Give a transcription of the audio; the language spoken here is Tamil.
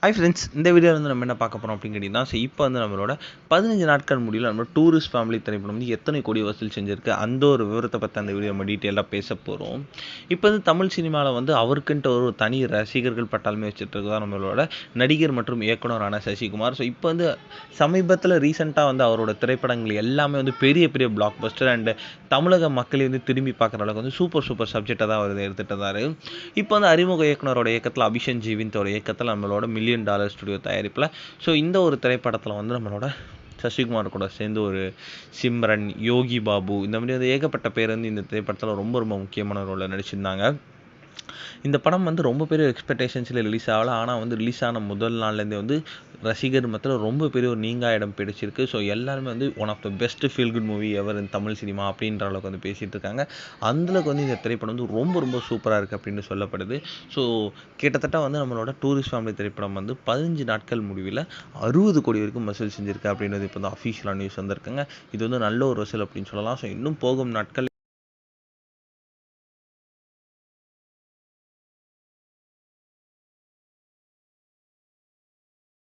ஹாய் ஃப்ரெண்ட்ஸ், இந்த வீடியோவில் வந்து நம்ம என்ன பார்க்க போகிறோம் அப்படின்னு கேட்டிங்கன்னா, இப்போ வந்து நம்மளோட 15 நாட்கள் முடியல நம்ம டூரிஸ்ட் ஃபேமிலி திரைப்படம் வந்து எத்தனை கோடி வசூல் செஞ்சிருக்கு, அந்த ஒரு விவரத்தை பற்றி அந்த வீடியோ நம்ம டீட்டெயிலாக பேச போகிறோம். இப்போ வந்து தமிழ் சினிமாவில் வந்து அவருக்குன்ட்டு ஒரு தனி ரசிகர்கள் பட்டாலுமே வச்சுட்டு இருக்கதான் நம்மளோட நடிகர் மற்றும் இயக்குனரான சசிகுமார். ஸோ இப்போ வந்து சமீபத்தில் ரீசெண்டாக வந்து அவரோட திரைப்படங்கள் எல்லாமே வந்து பெரிய பெரிய பிளாக் பஸ்டர் அண்டு தமிழக மக்களை வந்து திரும்பி பார்க்குற அளவுக்கு வந்து சூப்பர் சப்ஜெக்டாக தான் அவர் எடுத்துகிட்டு இருந்தார். இப்போ வந்து அறிமுக இயக்குனரோட இயக்கத்தில் அபிஷன் ஜீவிந்தோட இயக்கத்தில் நம்மளோட $1,000,000 ஸ்டுடியோ தயாரிப்பில் ஸோ இந்த ஒரு திரைப்படத்தில் வந்து நம்மளோட சசிகுமார் கூட சேர்ந்து ஒரு சிம்ரன், யோகி பாபு இந்த மாதிரி வந்து ஏகப்பட்ட பேர் வந்து இந்த திரைப்படத்தில் ரொம்ப ரொம்ப முக்கியமான ரோலில் நடிச்சிருந்தாங்க. இந்த படம் வந்து ரொம்ப பெரிய எக்ஸ்பெக்டேஷன்ஸில் ரிலீஸ் ஆகலை. ஆனால் வந்து ரிலீஸ் ஆன முதல் நாள்லேருந்தே வந்து ரசிகர் மத்தியில் ரொம்ப பெரிய ஒரு நீங்கா இடம் பிடிச்சிருக்கு. ஸோ எல்லாருமே வந்து one of the best feel good movie ever in Tamil cinema அப்படின்ற அளவுக்கு வந்து பேசிகிட்டு இருக்காங்க. அந்தளவுக்கு வந்து இந்த திரைப்படம் வந்து ரொம்ப சூப்பராக இருக்குது அப்படின்னு சொல்லப்படுது. ஸோ கிட்டத்தட்ட வந்து நம்மளோட டூரிஸ்ட் ஃபேமிலி திரைப்படம் வந்து 15 நாட்கள் முடிவில் 60 கோடி வரைக்கும் வசூல் செஞ்சுருக்கு அப்படின்றது இப்போ வந்து அஃபீஷியலாக நியூஸ் வந்திருக்குங்க. இது வந்து நல்ல ஒரு வசூல் அப்படின்னு சொல்லலாம். ஸோ இன்னும் போகும் நாட்கள்